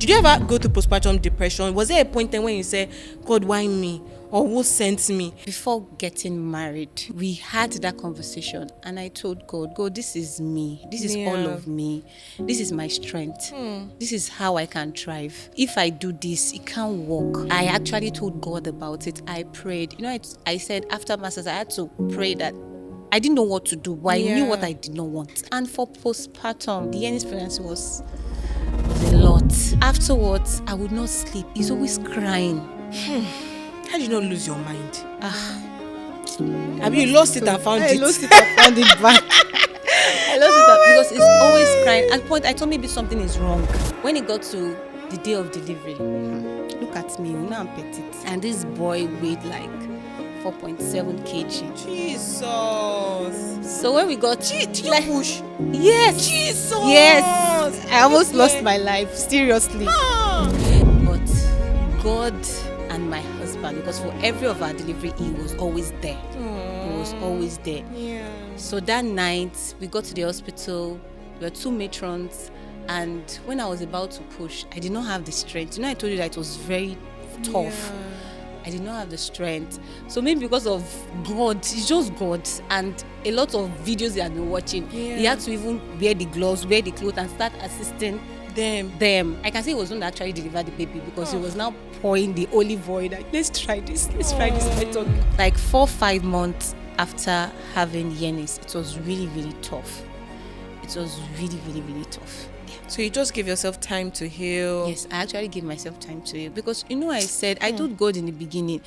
Did you ever go to postpartum depression? Was there a point in when you said, God, why me? Or who sent me? Before getting married, we had that conversation and I told God, God, this is me. This is all of me. This is my strength. This is how I can thrive. If I do this, it can't work. I actually told God about it. I prayed. You know, I said after masters, I had to pray that I didn't know what to do, but I knew what I did not want. And for postpartum, the youngest pregnancy was a lot. Afterwards, I would not sleep. He's always crying. How did you not lose your mind? Have you lost it and found it? I lost it and found it back. I lost it because it's always crying. At the point, I thought maybe something is wrong. When it got to the day of delivery, look at me, now I'm petite. And this boy weighed like 4.7 kg. Jesus. So when we got Did you push? Yes. Jesus. Yes. I almost lost my life. Seriously. But God and my husband, because for every of our delivery, he was always there. He was always there. Yeah. So that night, we got to the hospital. There were 2 matrons. And when I was about to push, I did not have the strength. You know, I told you that it was very tough. Yeah. I did not have the strength. So maybe because of God, it's just God. And a lot of videos he had been watching, he had to even wear the gloves, wear the clothes, and start assisting them. I can say he was not actually deliver the baby because he was now pouring the olive oil. Like, let's try this method. Like 4-5 months after having Yenis, it was really, really tough. It was really, really, really tough. So you just give yourself time to heal? Yes, I actually gave myself time to heal because, you know, I said, I told God in the beginning,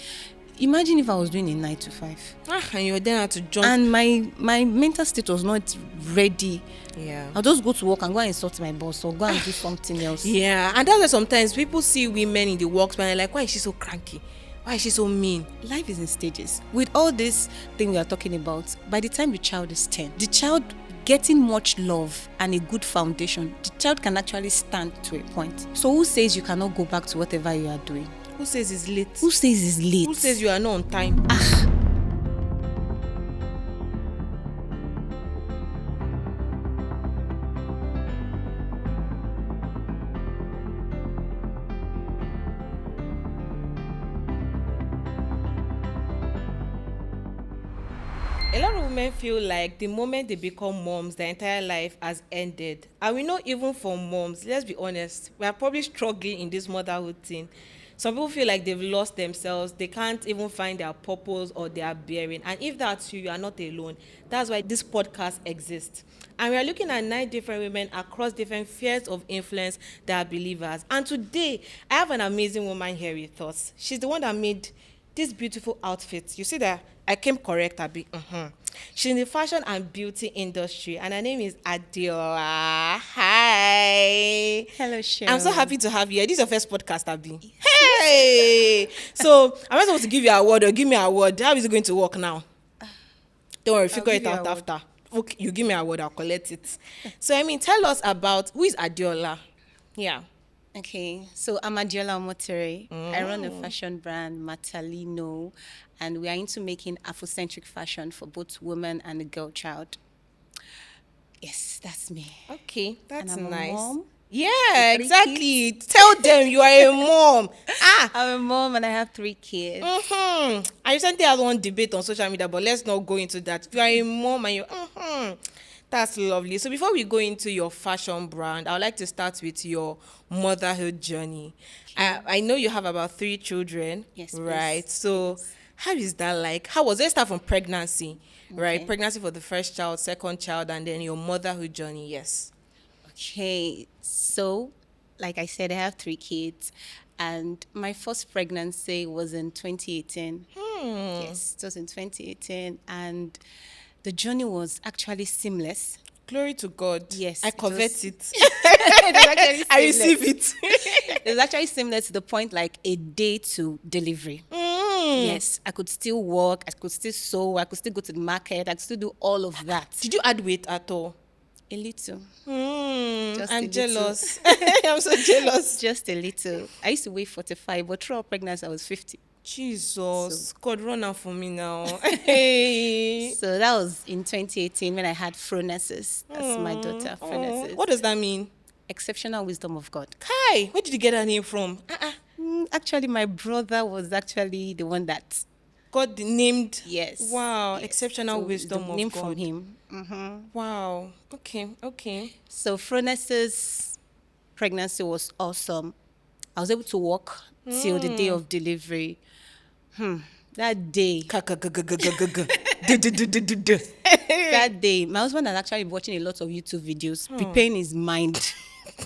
imagine if I was doing a 9 to 5. And you were then had to jump. And my mental state was not ready. Yeah. I'll just go to work and go and insult my boss or go and do something else. Yeah, and that's why sometimes people see women in the workspace and they're like, why is she so cranky? Why is she so mean? Life is in stages. With all this thing we are talking about, by the time the child is 10, the child getting much love and a good foundation, the child can actually stand to a point. So who says you cannot go back to whatever you are doing? Who says it's late? Who says it's late? Who says you are not on time? A lot of women feel like the moment they become moms, their entire life has ended. And we know even for moms, let's be honest, we are probably struggling in this motherhood thing. Some people feel like they've lost themselves. They can't even find their purpose or their bearing. And if that's you, you are not alone. That's why this podcast exists. And we are looking at 9 different women across different spheres of influence that are believers. And today, I have an amazing woman here with us. She's the one that made this beautiful outfit. You see that? I came correct, Abi. She's in the fashion and beauty industry, and her name is Adeola. Hi. Hello, Cheryl. I'm so happy to have you here. This is your first podcast, Abi. Hey. So, am I supposed to give you an award or give me an award? How is it going to work now? Don't worry, figure it out after. Okay, you give me an award, I'll collect it. So, tell us about who is Adeola? Yeah. Okay, so I'm Adeola Omotere. I run a fashion brand, Matalino, and we are into making Afrocentric fashion for both women and a girl child. Yes, that's me. Okay, that's and I'm nice. A mom. Yeah, exactly. Tell them you are a mom. I'm a mom and I have 3 kids. I recently had one debate on social media, but let's not go into that. You are a mom and you're. That's lovely. So before we go into your fashion brand, I would like to start with your motherhood journey. I know you have about 3 children. Yes, right? Please. So how is that like? How was it? Start from pregnancy, right? Okay. Pregnancy for the first child, second child, and then your motherhood journey. Yes. Okay, so like I said, I have 3 kids, and my first pregnancy was in 2018. Yes, it was in 2018, and the journey was actually seamless. Glory to God. Yes, I covet it. I receive it. It was actually seamless to the point like a day to delivery. Yes, I could still work, I could still sew, I could still go to the market, I could still do all of that. Did you add weight at all? A little. I'm jealous. I'm so jealous. Just a little. I used to weigh 45, but throughout pregnancy I was 50. Jesus, God, run out for me now. Hey. So that was in 2018 when I had Phronesis. That's my daughter, Phronesis. What does that mean? Exceptional wisdom of God. Kai, where did you get that name from? Actually, my brother was actually the one that, God named. yes, Wow, yes. exceptional So it's the wisdom of name from God. him. Wow. Okay, okay. So Frones's pregnancy was awesome. I was able to walk till the day of delivery. That day, that day, my husband had actually been watching a lot of YouTube videos, preparing his mind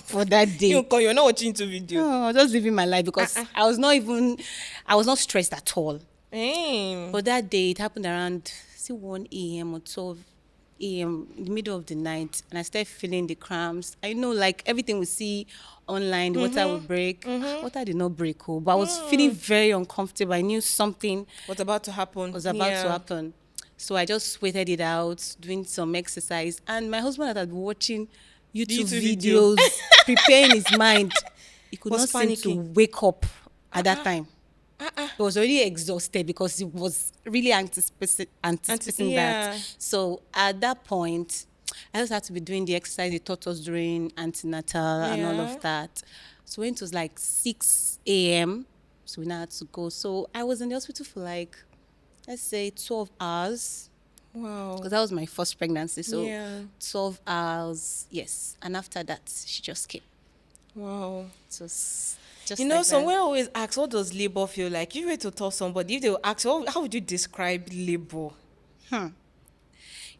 for that day. You're not watching into video. No, I was just living my life because I was not stressed at all. But that day, it happened around, 1 a.m. or 12 a.m. in the middle of the night, and I started feeling the cramps. I know, like everything we see online, the water will break. Water did not break, but I was feeling very uncomfortable. I knew something What's about to happen? was about to happen. So I just waited it out, doing some exercise. And my husband had been watching YouTube YouTube video. videos, preparing his mind. He could Was not seem to panicking. wake up at that time. He was already exhausted because he was really anticipating Yeah. that. So at that point, I just had to be doing the exercise they taught us during antenatal and all Yeah. of that. So when it was like 6 a.m., so we now had to go. So I was in the hospital for like, let's say 12 hours, Wow. because that was my first pregnancy. So Yeah. 12 hours, yes. And after that, she just came. Wow. It was just You know, like someone that. always asks, what does labor feel like? If you were to tell somebody, if they will ask, how would you describe labor? You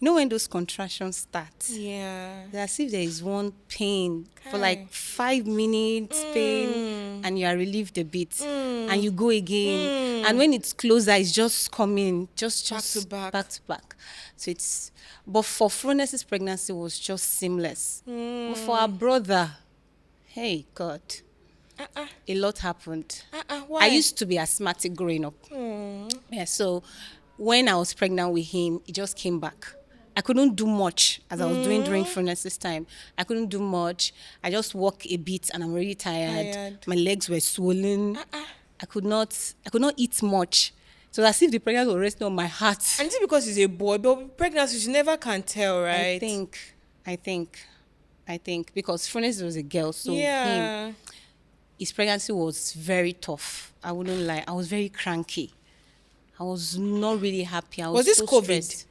know when those contractions start? Yeah. It's as if there is one pain for Okay. like 5 minutes pain, and you are relieved a bit, and you go again, and when it's closer, it's just coming just Back to back. So it's, but for Frones's pregnancy was just seamless. But for our brother, hey God, a lot happened. Why? I used to be asthmatic growing up. Yeah, so when I was pregnant with him, it just came back. I couldn't do much as I was doing during Frones's time. I couldn't do much. I just walk a bit and I'm already tired. My legs were swollen. I could not eat much. So as if the pregnancy was resting on my heart. And is it because he's a boy? But pregnancy, you never can tell, right? I think because Frones was a girl, so Yeah. his pregnancy was very tough. I wouldn't lie. I was very cranky. I was not really happy. I was this so COVID? stressed.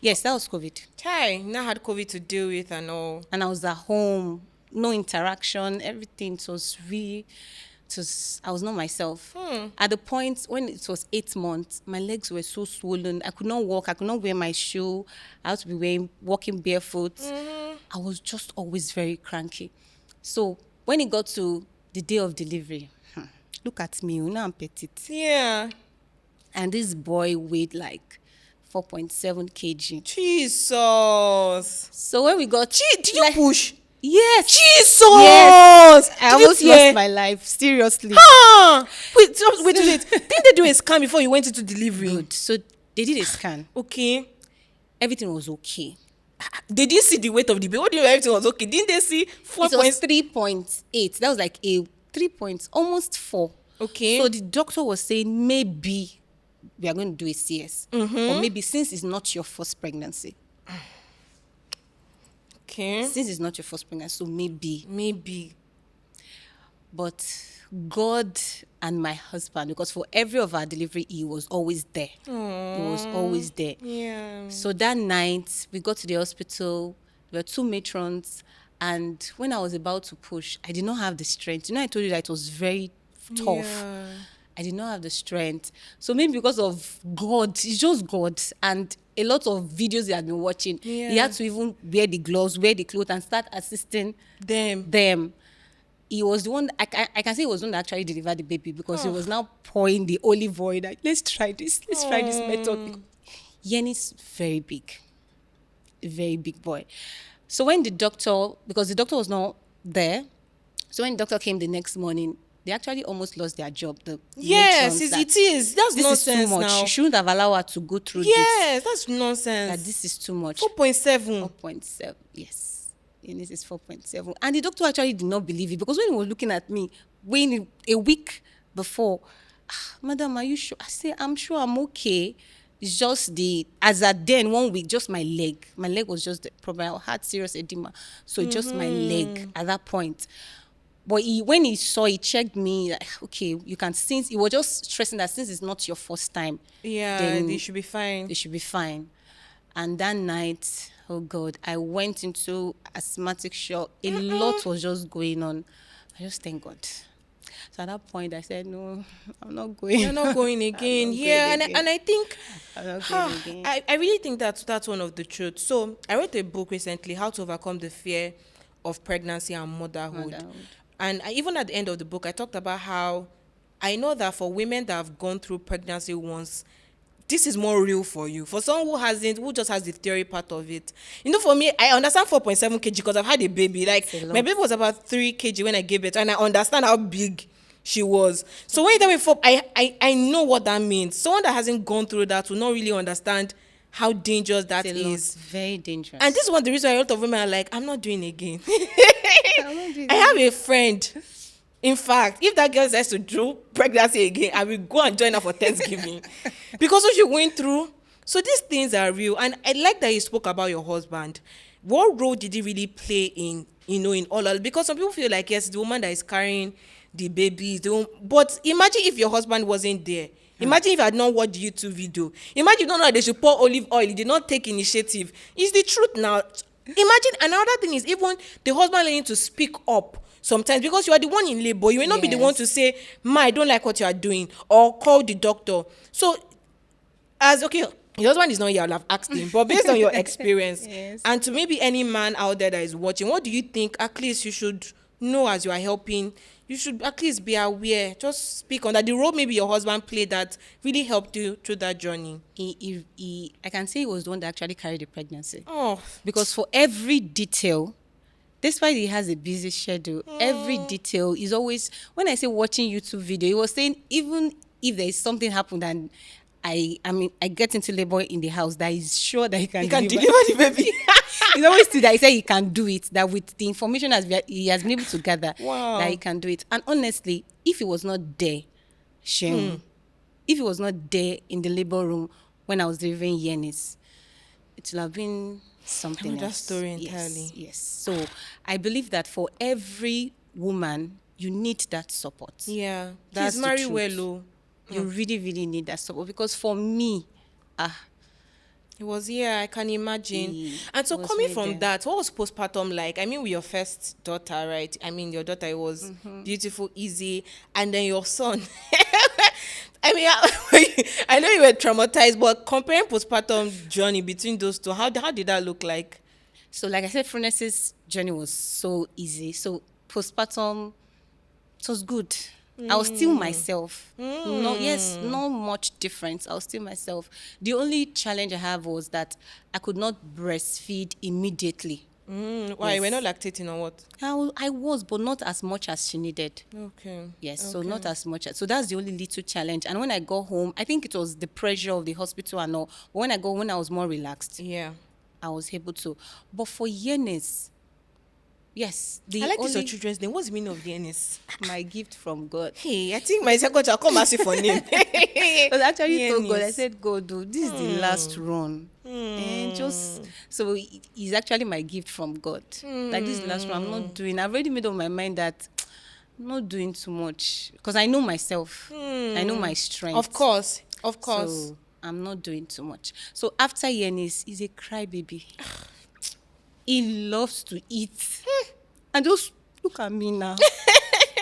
Yes, that was COVID. Chai, now had COVID to deal with and all. And I was at home, no interaction, everything. I was not myself. At the point when it was 8 months, my legs were so swollen. I could not walk. I could not wear my shoe. I had to be walking barefoot. I was just always very cranky. So when it got to the day of delivery, look at me, you know I'm petite. Yeah. And this boy weighed like 4.7 kg. Jesus. So when we got... Did you push? Yes. Jesus. Yes. I almost lost my life. Seriously. Wait. Didn't they do a scan before you went into delivery? Good. So they did a scan. Okay. Everything was okay. They didn't see the weight of the baby. What do you mean everything was okay? Didn't they see 4 It was 3.8. That was like a 3 points, almost 4. Okay. So the doctor was saying maybe we are going to do a CS. Or maybe since it's not your first pregnancy. Okay. Since it's not your first pregnancy, so Maybe. But God and my husband, because for every of our delivery, he was always there. He was always there. Yeah. So that night, we got to the hospital. There were 2 matrons. And when I was about to push, I did not have the strength. You know, I told you that it was very tough. Yeah. I did not have the strength. So maybe because of God, it's just God. And a lot of videos he had been watching, he had to even wear the gloves, wear the clothes, and start assisting them. He was the one, I can say he was the one that actually delivered the baby, because he was now pouring the olive oil. Like, let's try this method. Yenny's very big. A very big boy. So when the doctor, because the doctor was not there, so when the doctor came the next morning, they actually almost lost their job. Yes, it is. That's this nonsense is too much. now. You shouldn't have allowed her to go through Yes, that's nonsense. That this is too much. 4.7. 4.7, yes. And this is 4.7. And the doctor actually did not believe it, because when he was looking at me, a week before, Madam, are you sure? I said, I'm sure I'm okay. It's just as at then 1 week, just my leg. My leg was just the problem. I had serious edema. So just my leg at that point. But when he saw, he checked me, like, okay, you can, since he was just stressing that since it's not your first time, Yeah, then they should be fine. they should be fine. And that night, oh God, I went into asthmatic shock. A lot was just going on. I just thank God. So at that point, I said, no, I'm not going. You're not going again. Yeah, and I think I'm not going again. I really think that's one of the truths. So I wrote a book recently, How to Overcome the Fear of Pregnancy and Motherhood. And even at the end of the book, I talked about how I know that for women that have gone through pregnancy once, this is more real for you. For someone who hasn't, who just has the theory part of it. You know, for me, I understand 4.7 kg because I've had a baby. Like, my baby was about 3 kg when I gave birth, and I understand how big she was. So when you tell me 4, I know what that means. Someone that hasn't gone through that will not really understand how dangerous that is. Very dangerous. And this is one of the reasons why a lot of women are like, I'm not doing again. I have a friend. In fact, if that girl says to do pregnancy again, I will go and join her for Thanksgiving. Because what she went through. So these things are real. And I like that you spoke about your husband. What role did he really play in, in all of it? Because some people feel like, yes, the woman that is carrying the babies. But imagine if your husband wasn't there. Imagine if you had not watched the YouTube video. Imagine you don't know that they should pour olive oil. He did not take initiative. It's the truth now. Imagine another thing is even the husband learning to speak up sometimes because you are the one in labor. You may not be the one to say, Ma, I don't like what you are doing, or call the doctor. So, your husband is not here, I'll have asked him, but based on your experience, and to maybe any man out there that is watching, what do you think at least you should know as you are helping? You should at least be aware. Just speak on that. The role maybe your husband played that really helped you through that journey. I can say he was the one that actually carried the pregnancy. Oh. Because for every detail, despite he has a busy schedule, every detail is always, when I say watching YouTube video, he was saying even if there is something happened and I get into labor in the house, that he's sure that he can deliver the baby. He's always still that he said he can do it, that with the information he has been able to gather, that he can do it. And honestly, if he was not there, if he was not there in the labor room when I was delivering Yenis, it would have been something else. That story entirely. Yes. So I believe that for every woman, you need that support. Yeah. That's He's married well. You really, really need that support. Because for me, it was, I can imagine. And so coming from that, what was postpartum like? I mean, with your first daughter, right? I mean, your daughter was beautiful, easy. And then your son. I mean, I know you were traumatized, but comparing postpartum journey between those two, how did that look like? So like I said, Furnace's journey was so easy. So postpartum, it was good. I was still myself. Not much difference. I was still myself. The only challenge I have was that I could not breastfeed immediately. Why? You were not lactating or what? I was, but not as much as she needed. Okay. Yes, so not as much. So that's the only little challenge. And when I got home, I think it was the pressure of the hospital and all. But when I was more relaxed, I was able to. But for Yenis, yes. I like this your children's name. What's the meaning of Yenis? My gift from God. Hey, I think my second child come ask you for name. But actually told God, I said, God, this is the last run. And so he's actually my gift from God. Like this is the last run. I've already made up my mind that I'm not doing too much. Because I know myself. I know my strength. Of course. So I'm not doing too much. So after Yenis, he's a crybaby. He loves to eat. And just look at me now.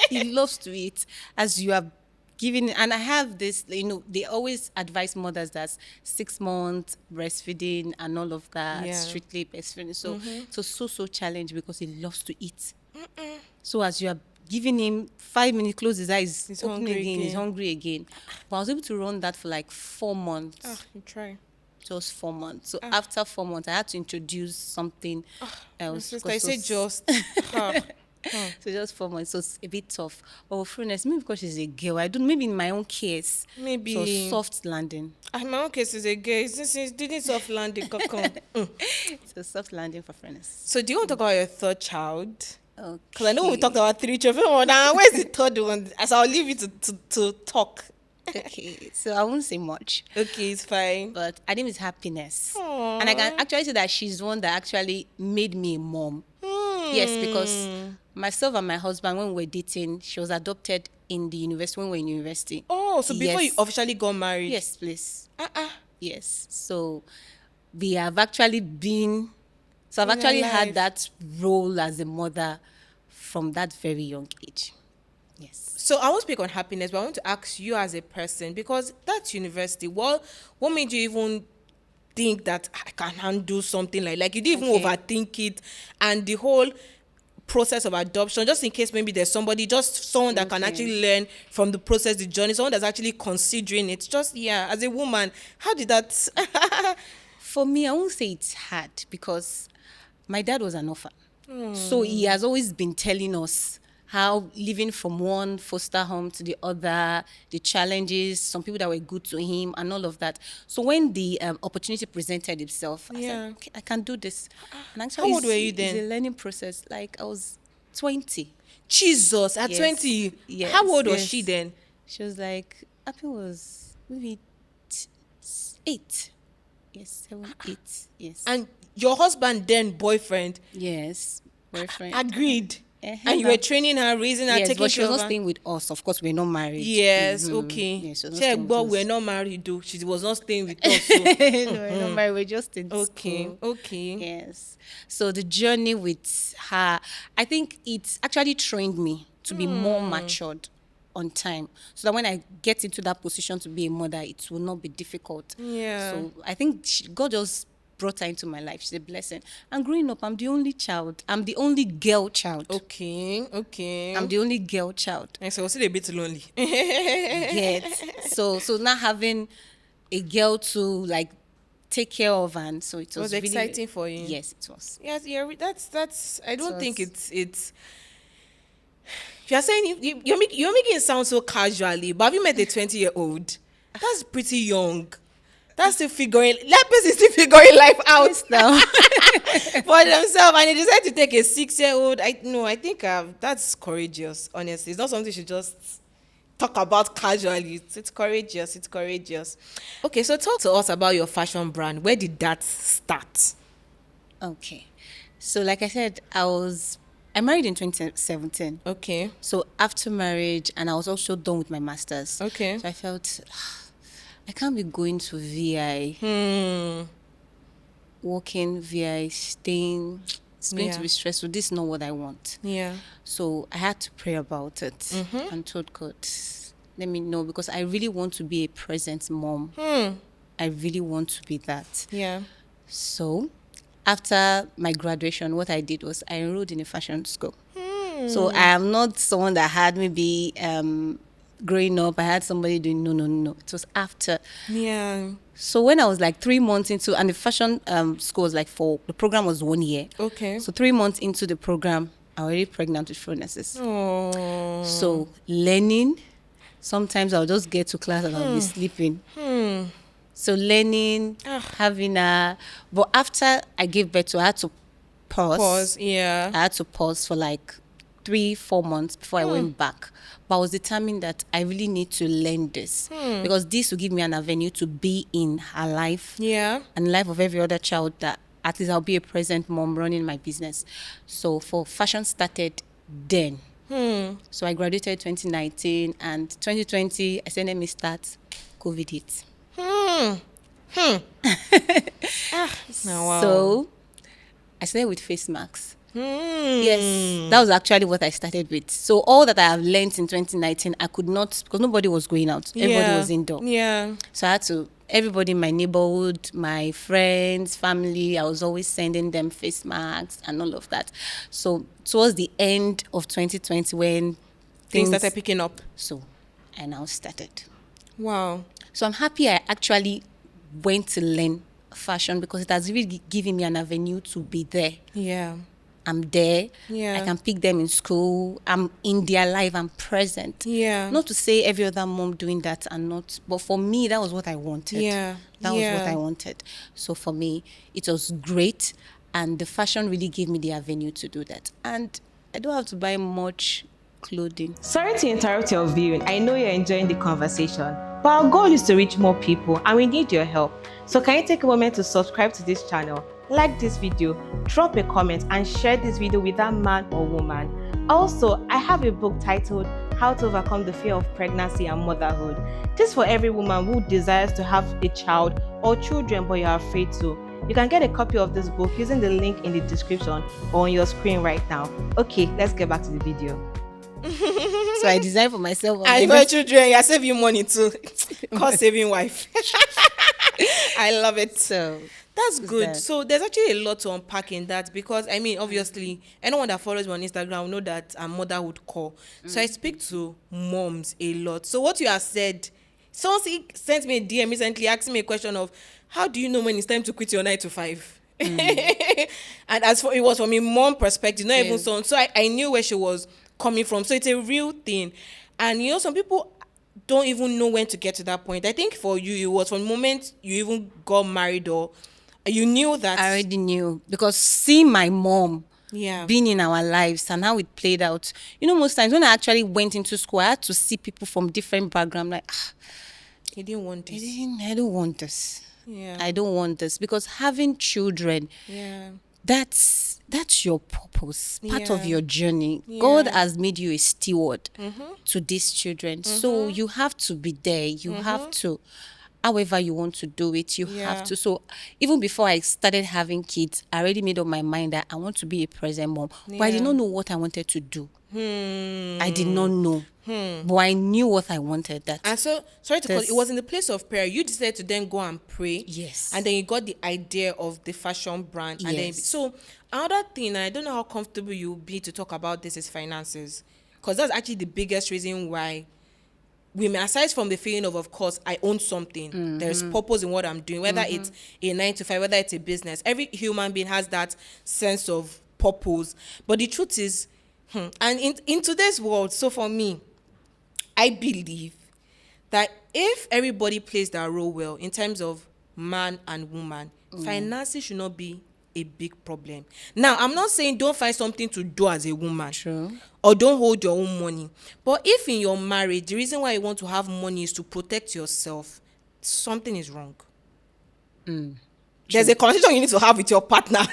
He loves to eat. As you have given, and I have this, they always advise mothers that 6 months breastfeeding and all of that, strictly breastfeeding. So so challenged because he loves to eat. So as you are giving him 5 minutes, close his eyes, he's hungry again. But I was able to run that for like 4 months. You try. Just 4 months. So after 4 months, I had to introduce something else. Sister, I said just. So just 4 months. So it's a bit tough. But for Furnace, maybe because she's a girl, I don't. Maybe in my own case, maybe so soft landing. In my own case, is a girl. Since didn't soft landing, So soft landing for Furnace. So do you want to talk about your third child? Okay. Because I know we talked about 3 children. Now where's the third one? As I'll leave you to talk. Okay, so I won't say much, Okay, it's fine. but her name is Happiness. Aww. And I can actually say that she's the one that actually made me a mom. Yes, because myself and my husband, when we were dating, she was adopted in the university when we were in university. Oh, so before you Yes. officially got married? Yes, please. Yes. So we have actually been, so I've In your actually had life. that role as a mother from that very young age. Yes. So I won't speak on Happiness, but I want to ask you as a person, because that's university. What made you even think that I can handle something like you didn't even Okay. overthink it, and the whole process of adoption, just in case maybe there's somebody, just someone that can Okay. actually learn from the process, the journey, someone that's actually considering it. Just, yeah, as a woman, how did that? For me, I won't say it's hard because my dad was an orphan. So he has always been telling us how living from one foster home to the other, the challenges, some people that were good to him and all of that. So when the opportunity presented itself, I Yeah. said, okay, I can do this. And actually, How old were you then? It's a learning process. Like I was 20. Jesus, at Yes. 20. Yes, How old was yes. she then? She was like, Happy was maybe 8. Yes, 7, 8. Yes. And your husband then, boyfriend, yes, boyfriend. agreed. Uh-huh. And you were training her, raising her, Yes, taking but she care was of not her. staying with us. Of course, we're not married. Yes, okay. Yes, she was not Check, staying but with we're us. not married though. She was not staying with us. So. No, we're not married. We're just in Okay, school. okay. Yes. So the journey with her, I think it's actually trained me to be more matured on time, so that when I get into that position to be a mother, it will not be difficult. Yeah. So I think God just brought her into my life. She's a blessing. And growing up, I'm the only child. I'm the only girl child. Okay. I'm the only girl child. And so I was still a bit lonely. Get so not having a girl to like take care of, and so it was really exciting for you. Yes, it was. Yes, yeah, that's. I don't So think it's. You're saying you're making it sound so casually, but have you met a 20-year-old? That's pretty young. That's still figuring. That person is still figuring life out Now, for themselves, and they decide to take a 6-year-old. I think that's courageous. Honestly, it's not something you should just talk about casually. It's courageous. It's courageous. Okay, so talk to us about your fashion brand. Where did that start? okay. So like I said, I married in 2017. Okay. So after marriage, and I was also done with my masters. Okay. So I felt I can't be going to VI, working VI, staying. It's going to be stressful. This is not what I want. Yeah. So I had to pray about it and told God, let me know, because I really want to be a present mom. I really want to be that. Yeah. So after my graduation, what I did was I enrolled in a fashion school. So I am not someone that had maybe growing up, I had somebody doing, no. It was after. Yeah. So when I was like 3 months into, and the fashion school was like the program was 1 year. Okay. So 3 months into the program, I was already pregnant with illnesses. Oh. So learning, sometimes I'll just get to class and I'll be sleeping. So learning, having but after I gave birth to, I had to pause. Yeah. I had to pause for like 3-4 months before I went back. But I was determined that I really need to learn this because this will give me an avenue to be in her life Yeah. and the life of every other child, that at least I'll be a present mom running my business. So for fashion started then. So I graduated 2019 and 2020, I said, let me start. COVID hit. Wow. So I started with face masks. Yes, that was actually what I started with. So all that I have learned in 2019, I could not, because nobody was going out. Everybody was indoor. Yeah. So I had to, everybody in my neighborhood, my friends, family, I was always sending them face masks and all of that. So towards the end of 2020, when Things started picking up. So I now started. Wow. So I'm happy I actually went to learn fashion because it has really given me an avenue to be there. Yeah. I'm there. Yeah. I can pick them in school. I'm in their life. I'm present. Yeah. Not to say every other mom doing that and not, but for me, that was what I wanted. Yeah. That was what I wanted. So for me, it was great. And the fashion really gave me the avenue to do that. And I don't have to buy much clothing. Sorry to interrupt your viewing. I know you're enjoying the conversation, But our goal is to reach more people and we need your help. So can you take a moment to subscribe to this channel, like this video, drop a comment and share this video with that man or woman. Also, I have a book titled How to Overcome the Fear of Pregnancy and Motherhood. This is for every woman who desires to have a child or children but you're afraid to. You can get a copy of this book using the link in the description or on your screen right now. Okay, let's get back to the video. So I designed for myself. And for children, you're saving money too. Cost saving wife. I love it. So that's good. So there's actually a lot to unpack in that because I mean, obviously, anyone that follows me on Instagram will know that I'm motherhood core. So I speak to moms a lot. So what you have said, someone sent me a DM recently asking me a question of how do you know when it's time to quit your 9 to 5? And as for it was from a mom perspective, not even son. So I knew where she was coming from. So it's a real thing. And you know, some people don't even know when to get to that point. I think for you, it was from the moment you even got married or you knew that. I already knew because seeing my mom being in our lives and how it played out. You know, most times when I actually went into school, I had to see people from different backgrounds like, he didn't want this. I don't want this. Yeah. I don't want this because having children, that's your purpose, part of your journey. God has made you a steward to these children. So you have to be there. You have to, however you want to do it, you have to. So even before I started having kids, I already made up my mind that I want to be a present mom. But I did not know what I wanted to do. I did not know. But I knew what I wanted. That and so, sorry to call it was in the place of prayer. You decided to then go and pray. Yes. And then you got the idea of the fashion brand. And then, so another thing, and I don't know how comfortable you'll be to talk about this, is finances. Because that's actually the biggest reason why women, aside from the feeling of course, I own something. There's purpose in what I'm doing, whether it's a 9 to 5, whether it's a business. Every human being has that sense of purpose. But the truth is, and in today's world, so for me, I believe that if everybody plays their role well in terms of man and woman, finances should not be a big problem. Now, I'm not saying don't find something to do as a woman. True. Or don't hold your own money. But if in your marriage, the reason why you want to have money is to protect yourself, something is wrong. There's a conversation you need to have with your partner.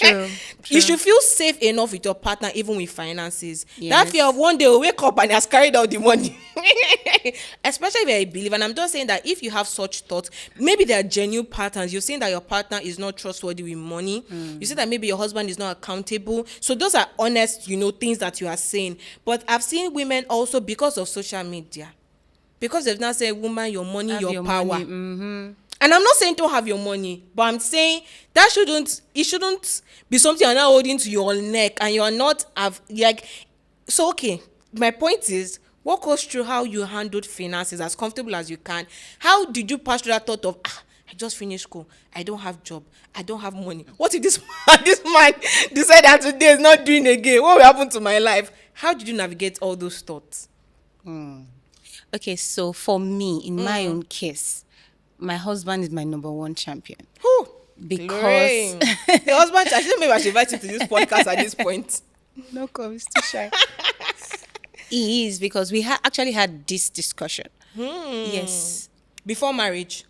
True. You should feel safe enough with your partner, even with finances. That fear of one day will wake up and he has carried out the money. Especially if you're a believer. And I'm just saying that if you have such thoughts, maybe there are genuine patterns. You're saying that your partner is not trustworthy with money. You say that maybe your husband is not accountable. So those are honest, things that you are saying. But I've seen women also, because of social media, because they've now said, woman, your money, Have your power. Money. And I'm not saying don't have your money, but I'm saying that it shouldn't be something you're now holding to your neck and you're not so okay. My point is, walk us through how you handled finances as comfortable as you can. How did you pass through that thought of, I just finished school, I don't have job, I don't have money. What if this man decide that today is not doing again? What will happen to my life? How did you navigate all those thoughts? Okay, so for me, in my own case, my husband is my number one champion. Whew, because the husband, I think maybe I should invite you to this podcast at this point. No, he's too shy. He is, because we actually had this discussion. Yes. Before marriage?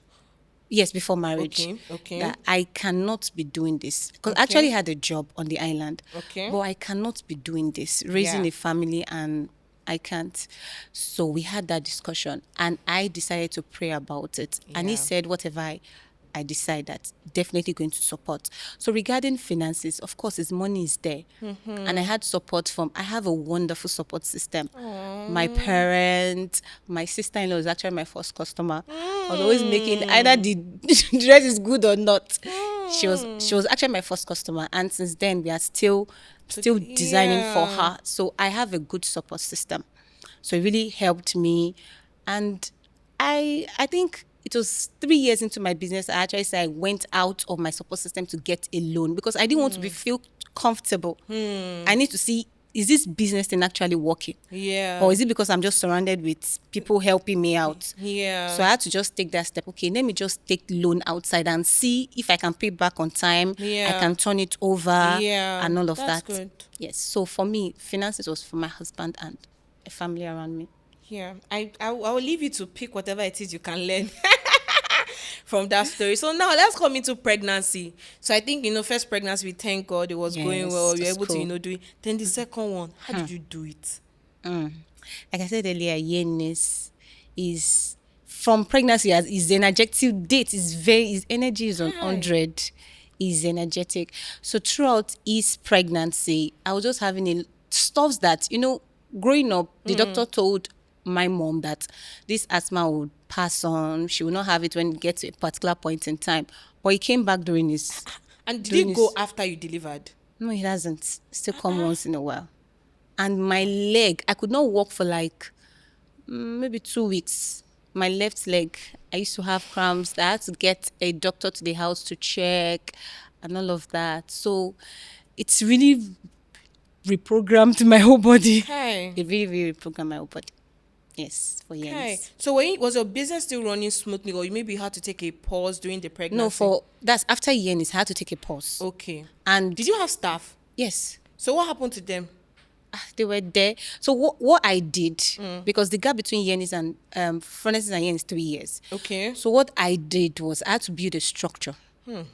Yes, before marriage. Okay. That I cannot be doing this. Because I actually had a job on the island. Okay. But I cannot be doing this, raising a family, and I can't. So we had that discussion and I decided to pray about it. And he said, whatever I decide, that definitely going to support. So regarding finances, of course, his money is there. And I had support I have a wonderful support system. My parents, my sister-in-law is actually my first customer. I was always making either the dress is good or not. She was actually my first customer. And since then, we are still designing for her. So I have a good support system. So it really helped me. And I think it was 3 years into my business, I actually said I went out of my support system to get a loan because I didn't want to feel comfortable. I need to see, is this business thing actually working? Yeah. Or is it because I'm just surrounded with people helping me out? Yeah. So I had to just take that step. Okay, let me just take loan outside and see if I can pay back on time. Yeah. I can turn it over and all of That's that. good. Yes. So for me, finances was for my husband and a family around me. Yeah, I will leave you to pick whatever it is you can learn from that story. So now let's come into pregnancy. So I think, first pregnancy, we thank God it was going Yes, well. it You were was able to, cool. do it. Then the second one, how did you do it? Mm. Like I said earlier, Yenis is from pregnancy as is an adjective date is very his energy is on Hi. 100, is energetic. So throughout his pregnancy, I was just having a stuff that, growing up, the doctor told my mom that this asthma would pass on. She will not have it when it gets to a particular point in time. But he came back And did during it go his after you delivered? no, he doesn't. Still come once in a while. And my leg, I could not walk for like maybe 2 weeks. My left leg, I used to have cramps. I had to get a doctor to the house to check and all of that. So it's really reprogrammed my whole body. Hi. It really, really reprogrammed my whole body. Yes, for Okay. years. So was your business still running smoothly, or maybe you had to take a pause during the No, pregnancy? that's after years, I had to take a pause. Okay. And Did you have staff? yes, So what happened to them? they were there. So what I did, because the gap between Yenis and Furnaces and Yenis is 3 years. Okay. So what I did was I had to build a structure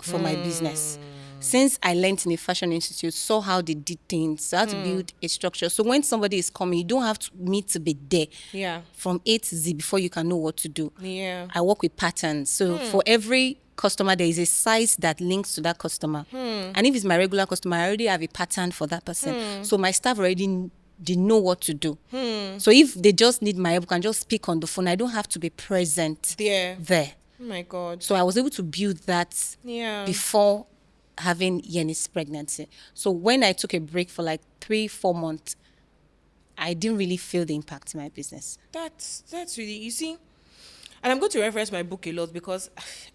for my business. Since I learned in a fashion institute, saw how they did things, so I had to build a structure. So when somebody is coming, you don't have to be there Yeah. from A to Z before you can know what to do. Yeah. I work with patterns. So for every customer, there is a size that links to that customer. And if it's my regular customer, I already have a pattern for that person. So my staff already they know what to do. So if they just need my help, I can just speak on the phone. I don't have to be present There. there. Oh my God. So I was able to build that Yeah. before having Yenny's pregnancy. So when I took a break for like 3-4 months, I didn't really feel the impact in my business. That's really, you see, and I'm going to reference my book a lot because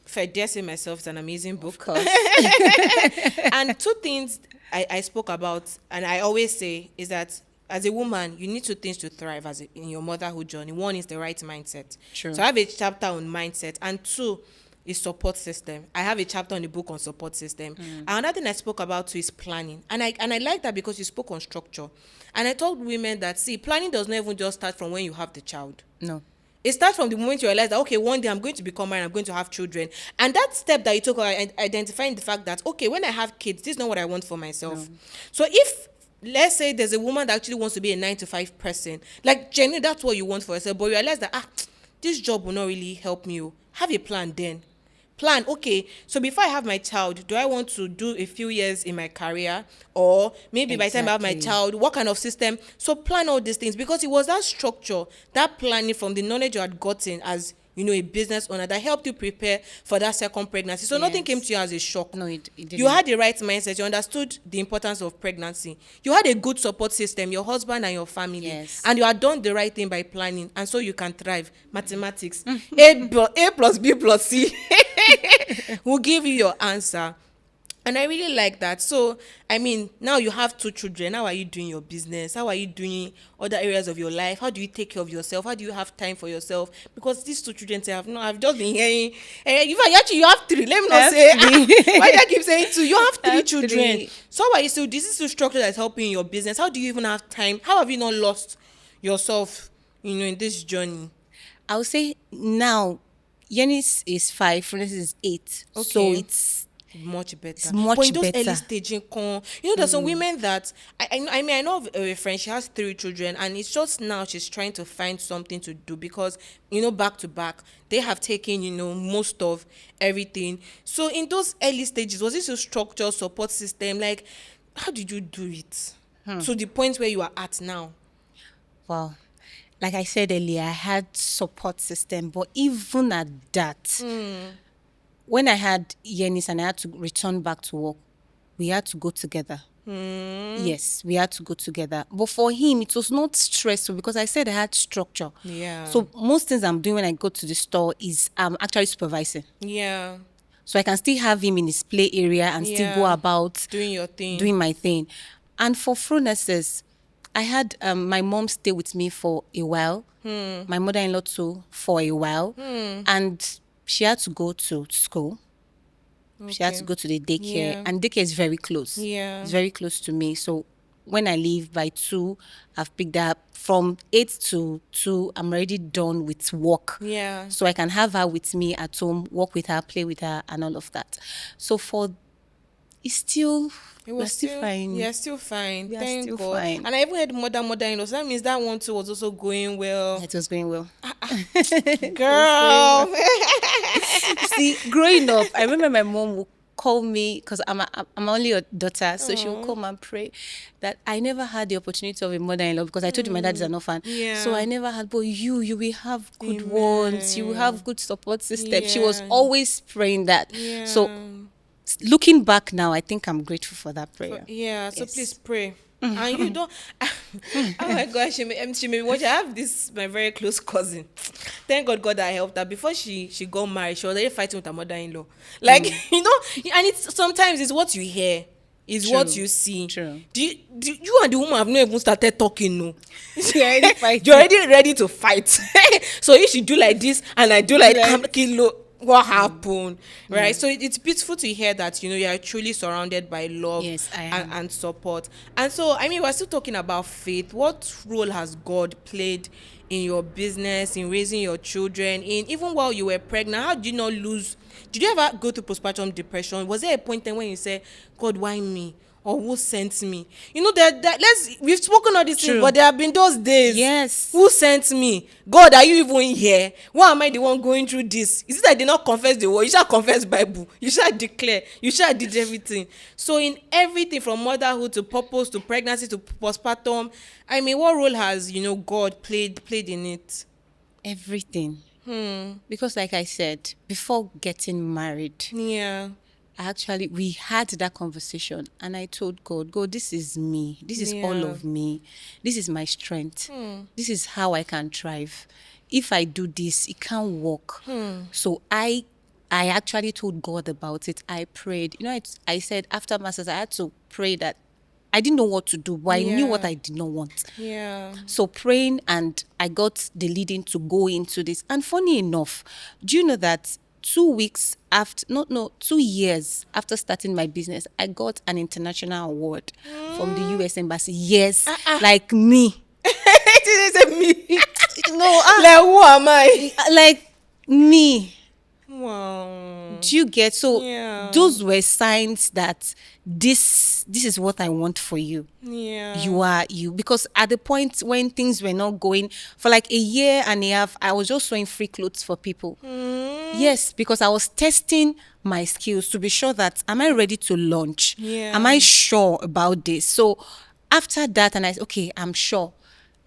if I dare say myself, it's an amazing book. Of course. And two things I spoke about, and I always say, is that as a woman, you need two things to thrive in your motherhood journey. One is the right mindset. True. So I have a chapter on mindset, and two is support system. I have a chapter on the book on support system. And another thing I spoke about too is planning. And I like that because you spoke on structure. And I told women that, see, planning does not even just start from when you have the child. No. It starts from the moment you realize that, okay, one day I'm going to become married, I'm going to have children. And that step that you took, identifying the fact that, okay, when I have kids, this is not what I want for myself. So if, let's say there's a woman that actually wants to be a 9-to-5 person, like, genuinely, that's what you want for yourself, but you realize that, this job will not really help me. Have a plan then. Plan, okay, so before I have my child, do I want to do a few years in my career, or maybe by the time I have my Exactly. child, what kind of system? So plan all these things, because it was that structure, that planning from the knowledge you had gotten as a business owner, that helped you prepare for that second pregnancy. So nothing came to you as a shock. No, it didn't. You had the right mindset. You understood the importance of pregnancy. You had a good support system, your husband and your family. Yes. And you had done the right thing by planning. And so you can thrive. Mathematics. A plus B plus C will give you your answer. And I really like that. So, I mean, now you have 2 children. How are you doing your business? How are you doing other areas of your life? How do you take care of yourself? How do you have time for yourself? Because these 2 children say, I've just been hearing. You have 3. Let me not say. Why do I keep saying 2? You have 3 children. 3. So, how are you? So, this is the structure that's helping in your business. How do you even have time? How have you not lost yourself, in this journey? I would say now, Yenis is 5, Francis is 8. Okay. So it's much better. It's much but in those better. early staging, there's some women that I know of a friend. She has 3 children, and it's just now she's trying to find something to do because back to back they have taken most of everything. So in those early stages, was this a structure support system? Like, how did you do it to the point where you are at now? Wow. Like I said earlier, I had support system, but even at that, when I had Yenis and I had to return back to work, we had to go together. Yes, we had to go together. But for him, it was not stressful because I said I had structure. Yeah. So most things I'm doing when I go to the store is I'm actually supervising. Yeah. So I can still have him in his play area and still go about doing your thing, doing my thing. And for Fronesses, I had my mom stay with me for a while, my mother-in-law too for a while, and she had to go to school. Okay. She had to go to the daycare, and daycare is very close. Yeah, it's very close to me. So when I leave by 2, I've picked up from 8 to 2. I'm already done with work. Yeah. So I can have her with me at home, work with her, play with her, and all of that. So it's still, It we're was still still, fine. yeah, still fine. We are Thank still God. fine. And I even had mother-in-law. So that means that one too was also going well. It was going well. Girl. See, growing up, I remember my mom would call me because I'm only a daughter, so she would come and pray that I never had the opportunity of a mother-in-law because I told you my dad is an orphan. Yeah. So I never had, but you will have good Amen. ones, you will have good support system. She was Yeah. always praying that. Yeah. So looking back now, I think I'm grateful for that prayer. Yeah, so Yes. please pray. And you don't. Oh my gosh, she may watch. I have this my very close cousin. Thank God I helped her before she got married. She was already fighting with her mother-in-law. Like and it's sometimes it's what you hear, is what True. you see. True. You and the woman have not even started talking. No, You're already fighting. you're already ready to fight. So if she do like this and I do like I'm kilo. What happened, right? So it's beautiful to hear that you are truly surrounded by love. Yes, I am. and support. And so I mean, we're still talking about faith. What role has God played in your business, in raising your children, in even while you were pregnant? How did you not lose? Did you ever go through postpartum depression? Was there a point then when you said, God, why me? Or who sent me? We've spoken all these things, True. but there have been those days. Yes. Who sent me? God, are you even here? Why am I the one going through this? Is it that I did not confess the word? You shall confess Bible. You shall declare. You shall did everything. So in everything from motherhood to purpose to pregnancy to postpartum, I mean, what role has God played in it? Everything. Because like I said, before getting married, Yeah. we had that conversation and I told God, this is me. This is all of me. This is my strength. This is how I can thrive. If I do this, it can't work. So I actually told God about it. I prayed. I said after Masters, I had to pray that I didn't know what to do, but I knew what I did not want. Yeah. So praying, and I got the leading to go into this. And funny enough, do you know that 2 years after starting my business, I got an international award from the US Embassy. Yes, like me. It is me. No, Like, who am I? like me. Wow. Do you get? So Yeah. those were signs that this is what I want for you. Yeah. You are you. Because at the point when things were not going, for like a year and a half, I was just sewing free clothes for people. Yes, because I was testing my skills to be sure that, am I ready to launch? Yeah. Am I sure about this? So after that, and I said, okay, I'm sure.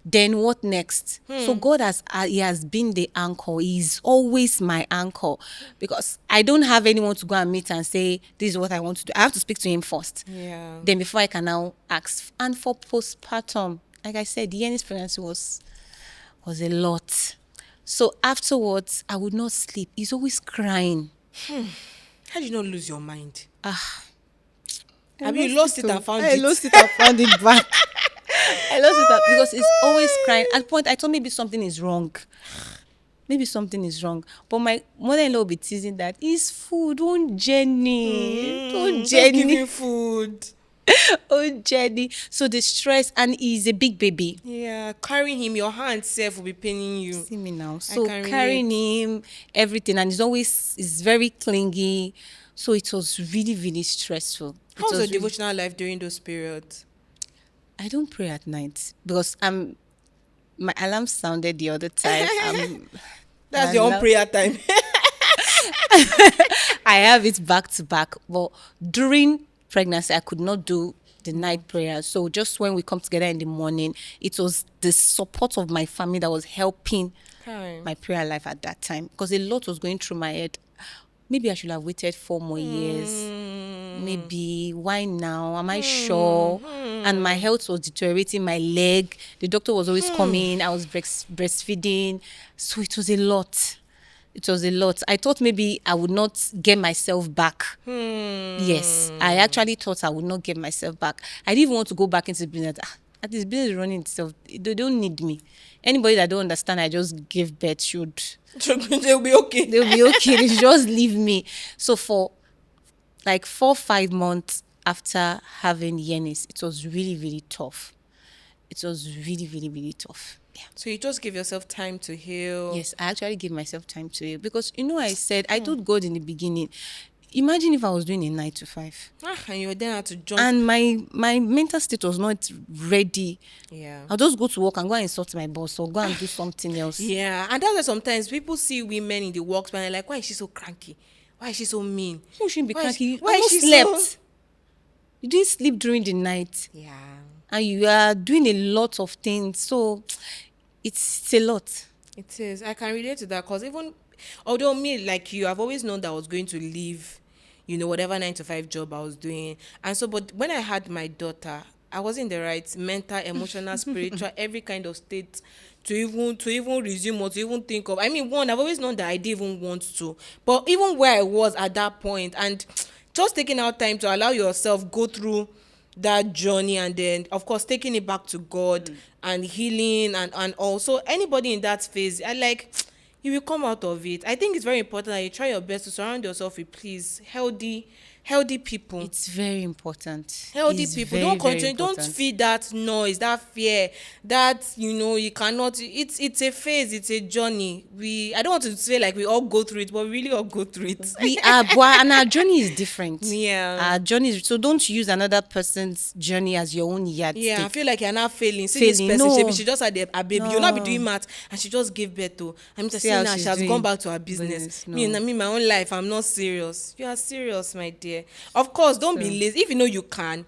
Then what next? So God he has been the anchor. He's always my anchor, because I don't have anyone to go and meet and say, this is what I want to do. I have to speak to him first. Yeah. Then before I can now ask. And for postpartum, like I said, the Yenny's pregnancy was a lot. So afterwards, I would not sleep. He's always crying. How did you not lose your mind? I mean, you lost it and found I it. lost it and found it back. I lost it because he's always crying. At point, I thought maybe something is wrong. Maybe something is wrong. But my mother-in-law will be teasing that it's food. Don't Jenny. Don't Just give Jenny. him food. Oh, Jenny. So the stress, and he's a big baby. Yeah, carrying him, your hand self will be paining you. See me now. So can carrying him, everything, and he's very clingy. So it was really, really stressful. How was your really- devotional life during those periods? I don't pray at night because my alarm sounded the other time. That's my your own alarm- prayer time. I have it back to back. But during pregnancy, I could not do the night prayer. So just when we come together in the morning, it was the support of my family that was helping my prayer life at that time, because a lot was going through my head. Maybe I should have waited 4 more years. Maybe why now? Am I sure? And my health was deteriorating. My leg, the doctor was always coming. I was breastfeeding. So it was a lot. It was a lot. I thought maybe I would not get myself back. Yes, I actually thought I would not get myself back. I didn't even want to go back into business. This business is running itself. They don't need me. Anybody that don't understand, I just give birth should. They'll be okay. They'll be okay. They should just leave me. So for like 4-5 months, after having Yenis, it was really, really tough. It was really, really, really tough. Yeah. So you just give yourself time to heal. Yes, I actually give myself time to heal because I said I told God in the beginning, imagine if I was doing a 9 to 5. And you then had to jump. And my mental state was not ready. Yeah. I'll just go to work and go and insult my boss or go and do something else. Yeah, and that's why sometimes people see women in the workspace and they're like, why is she so cranky? Why is she so mean? Who shouldn't be cranky? Why is she slept. so... You didn't sleep during the night. Yeah. And you are doing a lot of things. So it's a lot. It is. I can relate to that because even, although me, like you, I've always known that I was going to leave, whatever 9 to 5 job I was doing. And so, but when I had my daughter, I was in the right mental, emotional, spiritual, every kind of state to even resume or to even think of. I mean, one, I've always known that I didn't even want to. But even where I was at that point, and just taking out time to allow yourself go through that journey, and then of course taking it back to God and healing, and also anybody in that phase, I like, you will come out of it. I think it's very important that you try your best to surround yourself with, please, healthy people. It's very important. Healthy It's people. very, Don't very continue. Don't important. feed that noise, that fear, that you cannot. It's a phase. It's a journey. I don't want to say like we all go through it, but we really all go through it. We are, and our journey is different. Yeah. Our journey is, so don't use another person's journey as your own yardstick. Yeah, I feel like you're not failing. See this person, No. she just had a baby. You'll not be doing math, and she just gave birth to. I'm just saying now she has gone back to her business. No. Me, my own life. I'm not serious. You are serious, my dear. Of course, don't be lazy. If you know you can,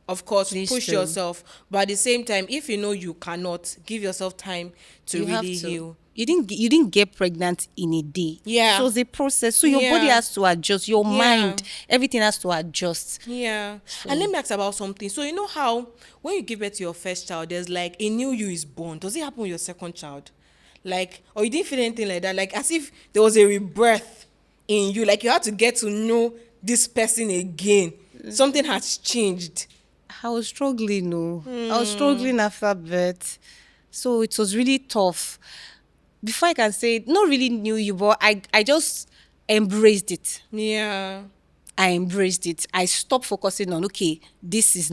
of course, Please push do. yourself. But at the same time, if you know you cannot, give yourself time to You have really to. heal. You didn't get pregnant in a day. Yeah. So it was a process. So your body Yeah. has to adjust. Your Yeah. mind, everything has to adjust. Yeah. And let me ask about something. So you know how when you give birth to your first child, there's like a new you is born. Does it happen with your second child? Like, or you didn't feel anything like that? Like as if there was a rebirth in you. Like you had to get to know this person again. Something has changed. I was struggling, no. I was struggling after birth. So it was really tough. Before I can say it, not really knew you, but I just embraced it. Yeah. I embraced it. I stopped focusing on, okay, this is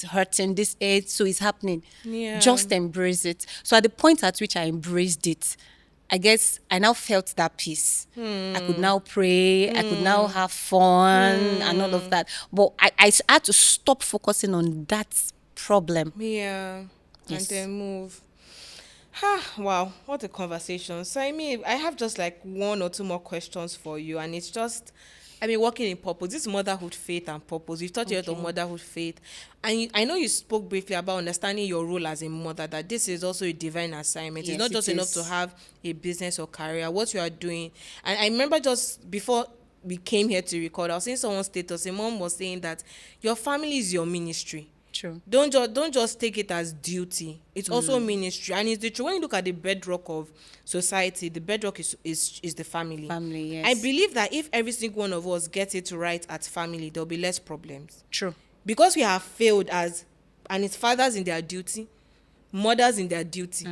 hurting, this aid, so it's happening. Yeah. Just embrace it. So at the point at which I embraced it, I guess I now felt that peace. I could now pray. I could now have fun and all of that. But I had to stop focusing on that problem. Yeah. Yes. And then move. Wow, what a conversation. So I mean, I have just like one or two more questions for you, and it's just, I mean, working in purpose. This is motherhood, faith, and purpose. You've taught you about motherhood, faith, and I know you spoke briefly about understanding your role as a mother. That this is also a divine assignment. Yes, it's not just it enough is. to have a business or career. What you are doing, and I remember just before we came here to record, I was seeing someone's status. A mom was saying that your family is your ministry. True. Don't just take it as duty. It's also ministry, and it's the truth. When you look at the bedrock of society, the bedrock is the family. Family, yes. I believe that if every single one of us gets it right at family, there'll be less problems. True. Because we have failed as, and it's fathers in their duty, mothers in their duty.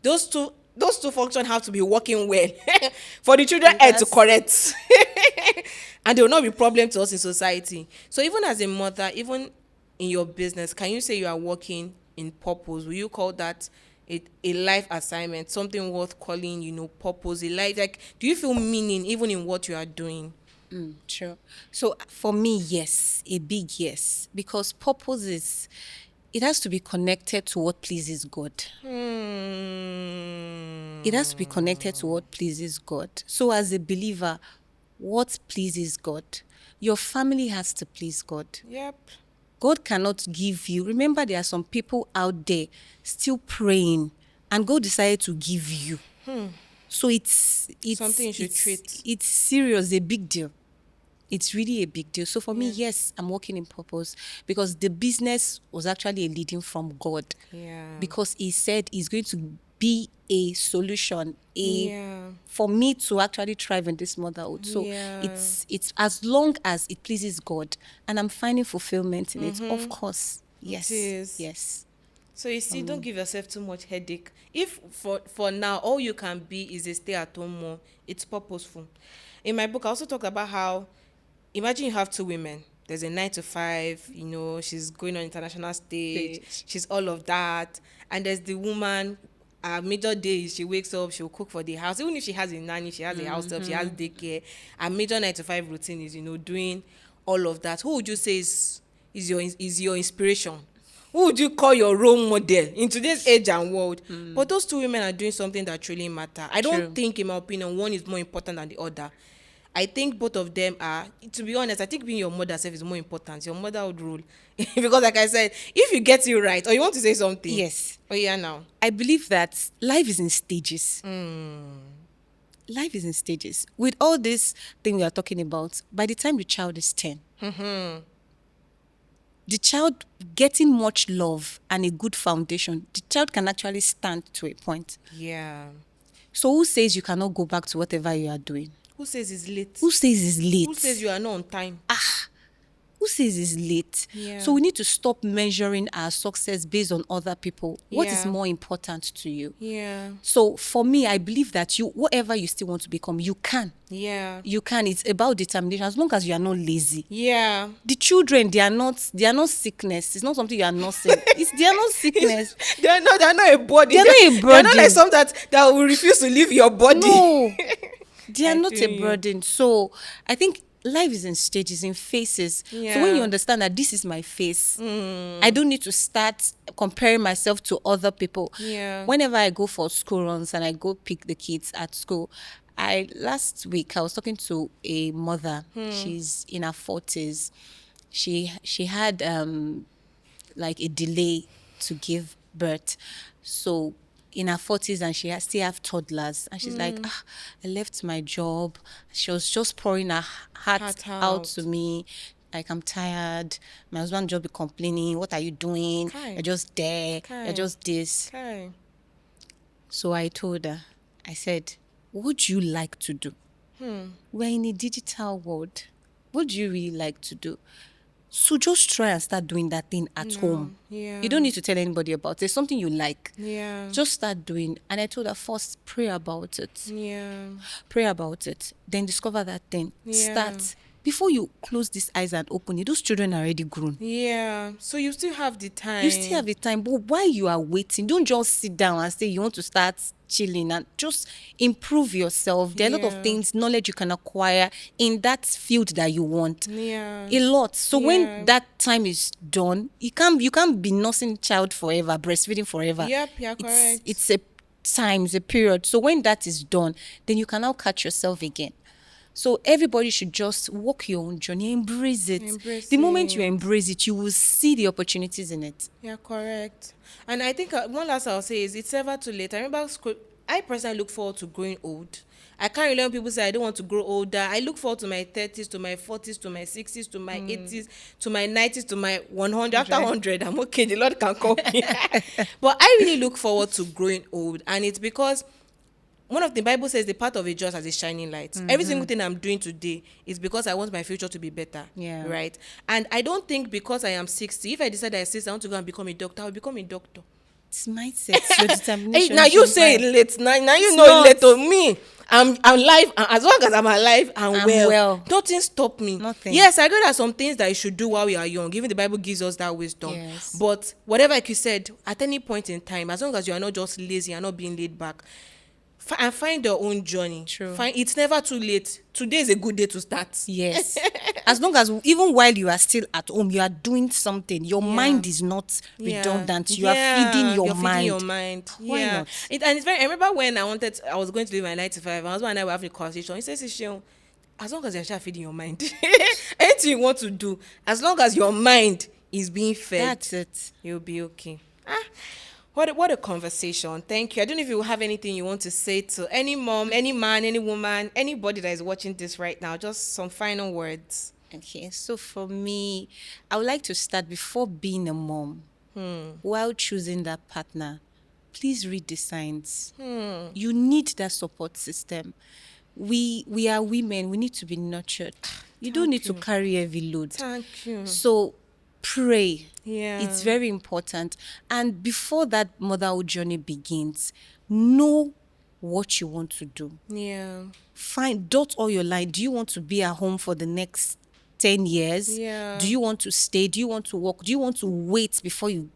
Those two functions have to be working well for the children head to correct, and there will not be problem to us in society. So even as a mother, even in your business, can you say you are working in purpose? Will you call that a life assignment, something worth calling, purpose? A life, like, do you feel meaning even in what you are doing? True. So for me, yes, a big yes, because purpose it has to be connected to what pleases God. It has to be connected to what pleases God. So as a believer, what pleases God? Your family has to please God. Yep. God cannot give you. Remember, there are some people out there still praying, and God decided to give you. So it's Something you should treat. It's serious, a big deal. It's really a big deal. So for me, yes, I'm working in purpose because the business was actually a leading from God. Yeah. Because He said He's going to be a solution, Yeah. for me to actually thrive in this motherhood. So Yeah. it's as long as it pleases God and I'm finding fulfillment in it, of course. Yes. is. Yes. So you see, don't give yourself too much headache. If for now all you can be is a stay-at-home mom, it's purposeful. In my book, I also talk about how, imagine you have two women. there's a 9 to 5, she's going on international stage, Stage. she's all of that. And there's the woman, her major day is she wakes up, she'll cook for the house. Even if she has a nanny, she has a house help, she has daycare. Her major 9 to 5 routine is, doing all of that. Who would you say is your inspiration? Who would you call your role model in today's age and world? But those two women are doing something that truly matter. I don't True. think, in my opinion, one is more important than the other. I think both of them are, to be honest, I think being your mother self is more important. Your motherhood rule. Because like I said, if you get it right, or you want to say something. Yes. Oh yeah, now. I believe that life is in stages. Life is in stages. With all this thing we are talking about, by the time the child is 10, the child getting much love and a good foundation, the child can actually stand to a point. Yeah. So who says you cannot go back to whatever you are doing? Who says it's late? Who says it's late? Who says you are not on time? Who says it's late? Yeah. So we need to stop measuring our success based on other people. What is Yeah. more important to you? Yeah. So for me, I believe that whatever you still want to become, you can. Yeah. You can. It's about determination. As long as you are not lazy. Yeah. The children, they are not sickness. It's not something you are not saying. They are not sickness. They're not a body. They're not a They're not burden. like some that will refuse to leave your body. No. They are I not feel a you. burden. So I think life is in stages, in phases. So when you Yeah. understand that this is my phase, I don't need to start comparing myself to other people. Yeah. Whenever I go for school runs and I go pick the kids at school, last week I was talking to a mother. She's in her 40s. She had like a delay to give birth. So in her 40s, and she still have toddlers, and she's like, I left my job. She was just pouring her heart Heart out out. to me, like, I'm tired, my husband just be complaining, what are you doing? Kai. You're just there, Kai. you're just this. Okay. So I told her, I said, what do you like to do? We're in a digital world. What do you really like to do? So just try and start doing that thing at home. Yeah. You don't need to tell anybody about it. It's something you like. Yeah. Just start doing. And I told her, first, pray about it. Yeah. Pray about it. Then discover that thing. Yeah. Start. Before you close these eyes and open it, those children are already grown. Yeah. So you still have the time. You still have the time. But while you are waiting, don't just sit down and say you want to start chilling, and just improve yourself. There are a lot Yeah. of things, knowledge you can acquire in that field that you want. Yeah. A lot. So Yeah. when that time is done, you can't be nursing child forever, breastfeeding forever. Yep, you're correct. It's a time, it's a period. So when that is done, then you can now catch yourself again. So everybody should just walk your own journey, embrace it. Embrace The moment you it. embrace it, you will see the opportunities in it. Yeah, correct. And I think one last I'll say is it's never too late. I remember I personally look forward to growing old. I can't relate when people say I don't want to grow older. I look forward to my 30s, to my 40s, to my 60s, to my 80s, to my 90s, to my 100. After 100, I'm okay. The Lord can call me. But I really look forward to growing old. And it's because one of the Bible says the path of a just as a shining light. Every single thing I'm doing today is because I want my future to be better. Yeah. Right. And I don't think because I am 60, if I decide at 60 I want to go and become a doctor, I'll become a doctor. It's mindset, your Hey, determination. now you is say it right. late. Now you It's know not. it late to me. I'm alive. As long as I'm alive and I'm well, well. nothing stop me. Nothing. Yes, I know there are some things that you should do while we are young. Even the Bible gives us that wisdom. Yes. But whatever, like you said, at any point in time, as long as you are not just lazy, you're not being laid back, and find your own journey. True. It's never too late. Today is a good day to start. Yes. As long as, even while you are still at home, you are doing something. Your mind is not redundant. You are feeding your you're mind. Feeding your mind. Why yeah. not? And it's very. I remember when I was going to leave my 9 to 5. My husband and I were having a conversation. He says, "Ishio, as long as you're actually feeding your mind, anything you want to do, as long as your mind is being fed, That's it. you'll be okay." What a conversation. Thank you. I don't know if you have anything you want to say to any mom, any man, any woman, anybody that is watching this right now. Just some final words. Okay, so for me, I would like to start before being a mom. While choosing that partner, please read the signs. You need that support system. We are women. We need to be nurtured. You don't need to carry heavy load. Thank you. So pray. Yeah. It's very important. And before that motherhood journey begins, know what you want to do. Yeah. Dot all your line. Do you want to be at home for the next 10 years? Yeah. Do you want to stay? Do you want to walk? Do you want to wait before you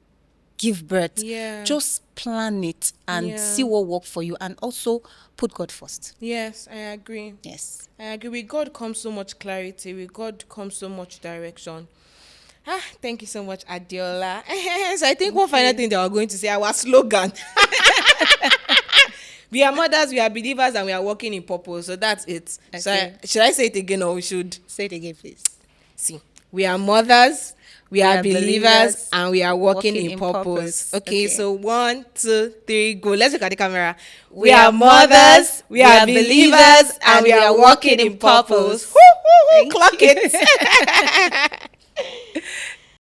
give birth? Yeah. Just plan it and Yeah. see what works for you, and also put God first. Yes, I agree. Yes. I agree. With God comes so much clarity. With God comes so much direction. Thank you so much, Adeola. So I think one final thing that we're going to say, our slogan. We are mothers, we are believers, and we are walking in purpose. So that's it. Okay. So should I say it again, or we should? Say it again, please. See, we are mothers, we are believers, and we are walking in purpose. Okay, so 1, 2, 3, go. Let's look at the camera. We are mothers, we are believers, and we are walking in purpose. Woo, woo, woo, clock it.